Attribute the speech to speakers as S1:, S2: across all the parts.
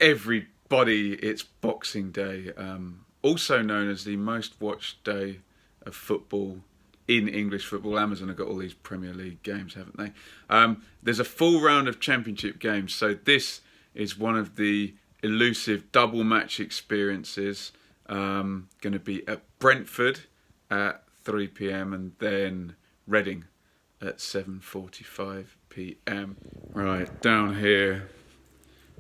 S1: everybody, it's Boxing Day, also known as the most watched day of football in English football. Amazon have got all these Premier League games, haven't they? There's a full round of Championship games, so this is one of the elusive double match experiences. Going to be at Brentford at 3 p.m. and then Reading at 7:45 p.m. Right, down here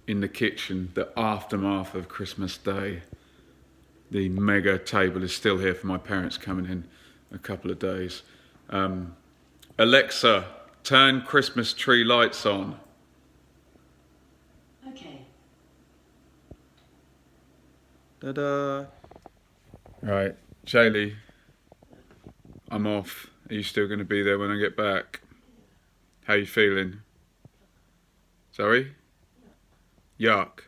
S1: in the kitchen, the aftermath of Christmas Day. The mega table is still here for my parents coming in a couple of days. Alexa, turn Christmas tree lights on.
S2: Okay.
S1: Ta-da! Right, Shaylee, I'm off. Are you still going to be there when I get back? How you feeling? Sorry? Yuck.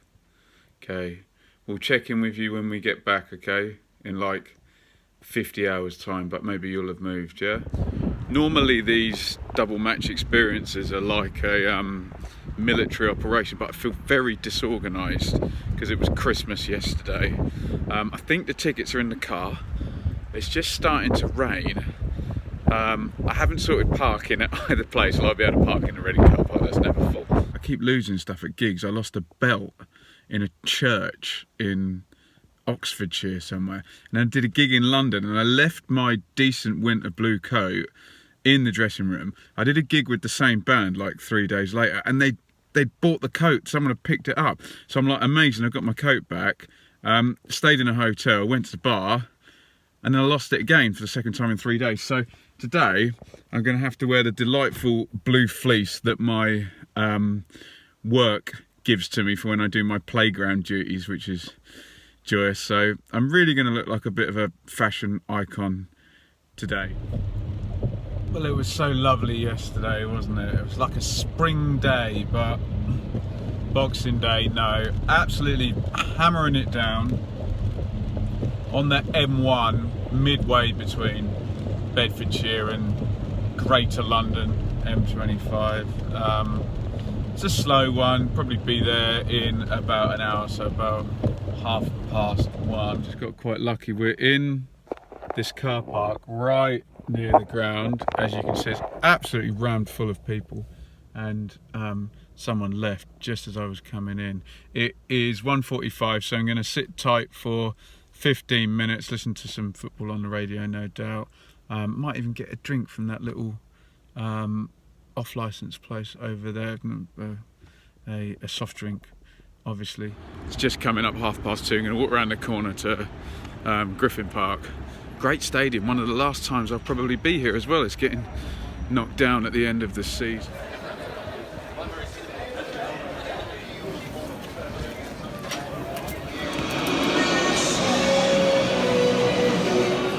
S1: Okay. We'll check in with you when we get back, okay? In like 50 hours time, but maybe you'll have moved, yeah? Normally these double match experiences are like a military operation, but I feel very disorganised because it was Christmas yesterday. I think the tickets are in the car. It's just starting to rain. I haven't sorted parking at either place. I'll be able to park in the Reading car park, that's never full. I keep losing stuff at gigs. I lost a belt in a church in Oxfordshire somewhere, and I did a gig in London, and I left my decent winter blue coat in the dressing room. I did a gig with the same band like 3 days later, and they bought the coat. Someone had picked it up, so I'm like, amazing, I got my coat back. Stayed in a hotel, went to the bar, and then I lost it again for the second time in 3 days. So today I'm going to have to wear the delightful blue fleece that my work gives to me for when I do my playground duties, which is joyous. So I'm really going to look like a bit of a fashion icon today. Well, it was so lovely yesterday, wasn't it? It was like a spring day, but Boxing Day, no. Absolutely hammering it down on the M1 midway between Bedfordshire and Greater London, M25. It's a slow one, probably be there in about an hour, so about 1:30. Just got quite lucky. We're in this car park right near the ground. As you can see, it's absolutely rammed full of people, and someone left just as I was coming in. It is 1:45, so I'm going to sit tight for 15 minutes, listen to some football on the radio, no doubt. Might even get a drink from that little off-licence place over there, a soft drink, obviously. It's just coming up 2:30. I'm going to walk around the corner to Griffin Park. Great stadium, one of the last times I'll probably be here as well. It's getting knocked down at the end of the season.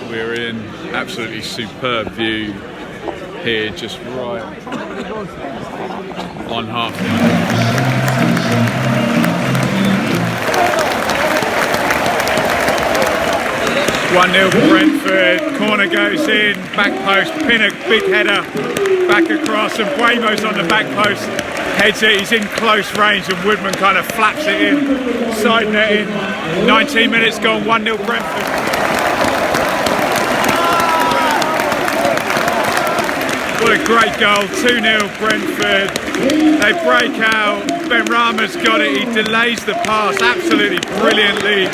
S1: We're in absolutely superb view here, just right on half-line. 1-0 Brentford, corner goes in, back post, Pinnock, big header, back across, and Buemo's on the back post, heads it, he's in close range, and Woodman kind of flaps it in, side netting, 19 minutes gone, 1-0 Brentford. What a great goal, 2-0 Brentford. They break out, Benrahma's got it, he delays the pass absolutely brilliantly,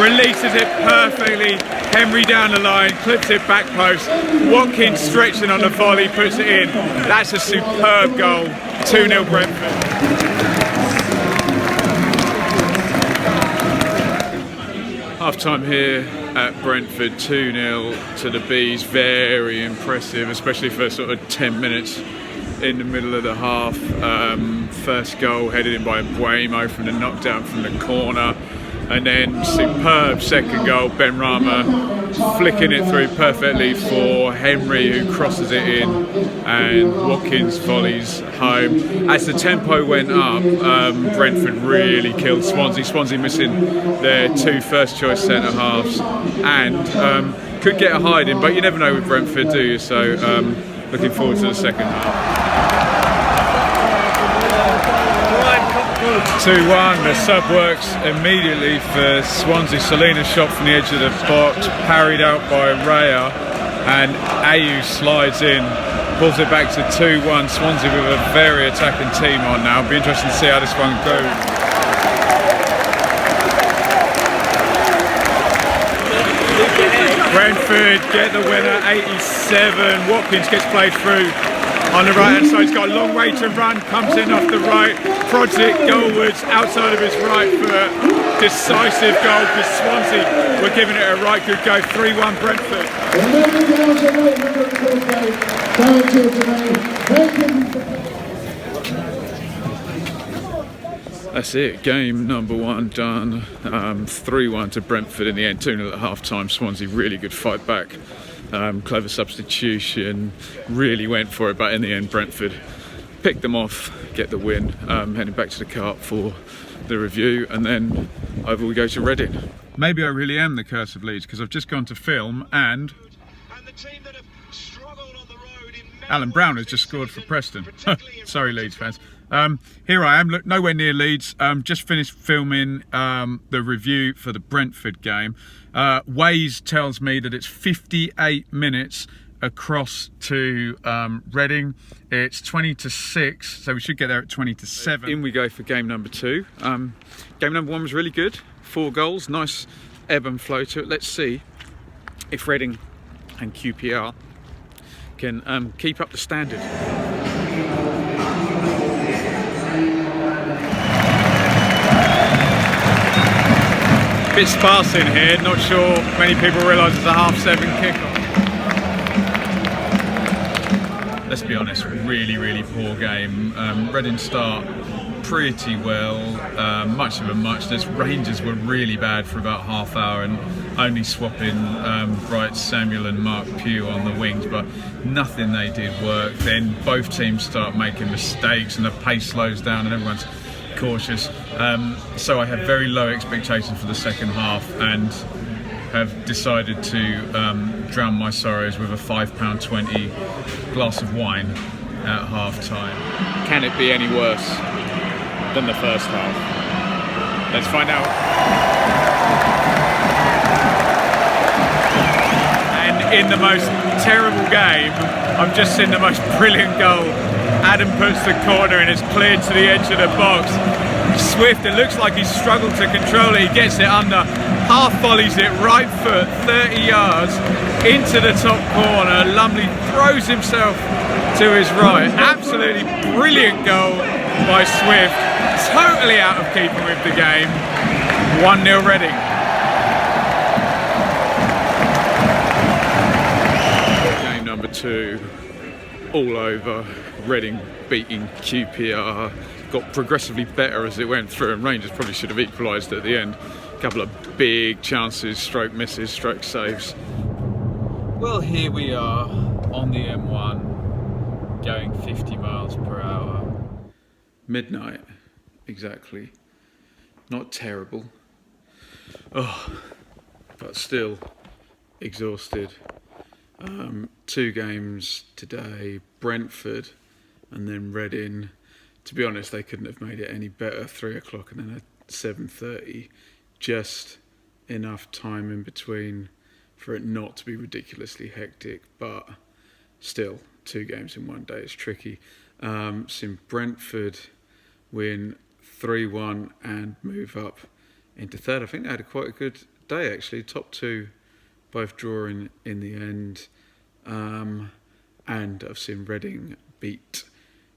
S1: releases it perfectly, Henry down the line, clips it back post, Watkins stretching on the volley, puts it in. That's a superb goal, 2-0 Brentford. Half time here at Brentford, 2-0 to the Bees, very impressive, especially for sort of 10 minutes in the middle of the half. First goal headed in by Buemo from the knockdown from the corner, and then superb second goal, Benrahma flicking it through perfectly for Henry, who crosses it in, and Watkins volleys home. As the tempo went up, Brentford really killed Swansea. Swansea missing their two first choice centre halves, and could get a hiding, but you never know with Brentford, do you? So looking forward to the second half. 2-1, the sub works immediately for Swansea. Selena shot from the edge of the box, parried out by Raya, and Ayew slides in, pulls it back to 2-1. Swansea with a very attacking team on now. It'll be interesting to see how this one goes. Brentford get the winner, 87. Watkins gets played through on the right hand side. He's got a long way to run, comes in off the right, prods it goalwards outside of his right foot. Decisive goal because Swansea were giving it a right good go. 3-1 Brentford. That's it, game number 1 done. 3-1 to Brentford in the end, 2-0 at half time. Swansea, really good fight back. Clever substitution, really went for it, but in the end Brentford picked them off, get the win. Heading back to the cart for the review, and then over we go to Reading. Maybe I really am the curse of Leeds, because I've just gone to film and Alan Brown has just scored for Preston. Sorry Leeds fans. Here I am, look, nowhere near Leeds. Just finished filming the review for the Brentford game. Waze tells me that it's 58 minutes across to Reading. It's 20 to 6, so we should get there at 20 to 7. In we go for game number 2. Game number 1 was really good. 4 goals, nice ebb and flow to it. Let's see if Reading and QPR can keep up the standard. Bit sparse in here, not sure many people realise it's a 7:30 kickoff. Let's be honest, really poor game. Reading start pretty well, much of a muchness. Rangers were really bad for about half hour and only swapping Bright Samuel and Mark Pugh on the wings, but nothing they did worked. Then both teams start making mistakes and the pace slows down and everyone's cautious. So I have very low expectations for the second half and have decided to drown my sorrows with a £5.20 glass of wine at half time. Can it be any worse than the first half? Let's find out. And in the most terrible game, I've just seen the most brilliant goal. Adam puts the corner and it's cleared to the edge of the box. Swift, it looks like he's struggled to control it. He gets it under, half volleys it, right foot, 30 yards into the top corner. Lumley throws himself to his right. Absolutely brilliant goal by Swift. Totally out of keeping with the game. 1-0 Reading. Game number 2, all over. Reading beating QPR. Got progressively better as it went through, and Rangers probably should have equalised at the end. A couple of big chances, stroke misses, stroke saves. Well, here we are on the M1, going 50 miles per hour. Midnight, exactly. Not terrible. Oh, but still exhausted. 2 games today, Brentford and then Reading. To be honest, they couldn't have made it any better. 3 o'clock and then at 7:30. Just enough time in between for it not to be ridiculously hectic, but still, 2 games in one day is tricky. Seen Brentford win 3-1 and move up into 3rd. I think they had quite a good day actually. Top 2 both drawing in the end. And I've seen Reading beat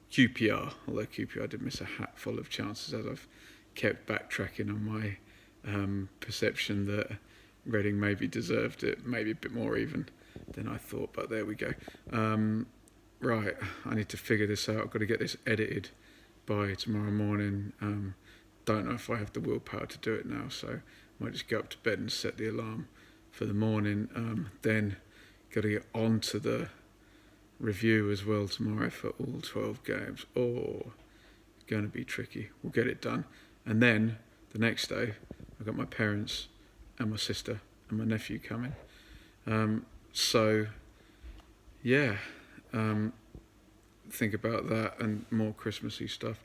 S1: QPR, although QPR did miss a hatful of chances, as I've kept backtracking on my perception that Reading maybe deserved it, maybe a bit more even than I thought, but there we go. Right, I need to figure this out. I've got to get this edited by tomorrow morning. Don't know if I have the willpower to do it now, so I might just go up to bed and set the alarm for the morning. Then got to get on to the review as well tomorrow for all 12 games. Oh, going to be tricky. We'll get it done. And then the next day, I've got my parents and my sister and my nephew coming. So, yeah, think about that and more Christmassy stuff.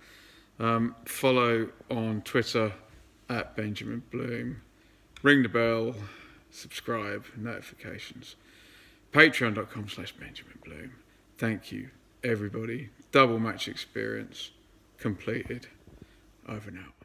S1: Follow on Twitter at Benjamin Bloom. Ring the bell, subscribe, notifications. Patreon.com/Benjamin Bloom. Thank you, everybody. Double match experience completed. Over and out.